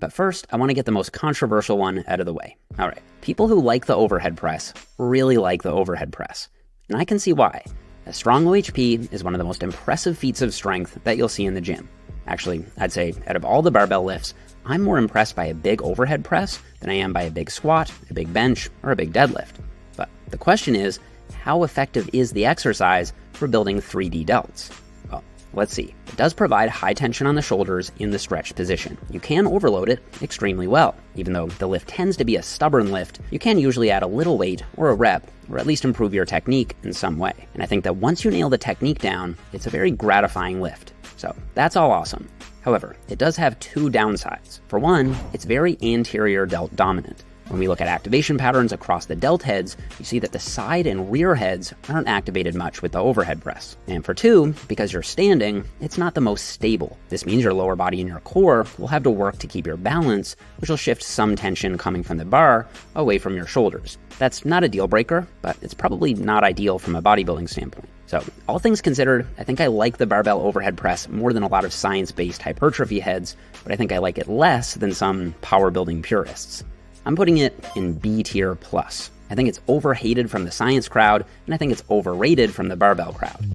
But first, I want to get the most controversial one out of the way. All right, people who like the overhead press really like the overhead press. And I can see why. A strong OHP is one of the most impressive feats of strength that you'll see in the gym. Actually, I'd say out of all the barbell lifts, I'm more impressed by a big overhead press than I am by a big squat, a big bench, or a big deadlift. But the question is, how effective is the exercise for building 3D delts? Well, let's see. It does provide high tension on the shoulders in the stretched position. You can overload it extremely well. Even though the lift tends to be a stubborn lift, you can usually add a little weight or a rep, or at least improve your technique in some way. And I think that once you nail the technique down, it's a very gratifying lift. So that's all awesome. However, it does have two downsides. For one, it's very anterior delt dominant. When we look at activation patterns across the delt heads, you see that the side and rear heads aren't activated much with the overhead press. And for two, because you're standing, it's not the most stable. This means your lower body and your core will have to work to keep your balance, which will shift some tension coming from the bar away from your shoulders. That's not a deal breaker, but it's probably not ideal from a bodybuilding standpoint. So, all things considered, I think I like the barbell overhead press more than a lot of science-based hypertrophy heads, but I think I like it less than some power building purists. I'm putting it in B tier plus. I think it's overhated from the science crowd, and I think it's overrated from the barbell crowd.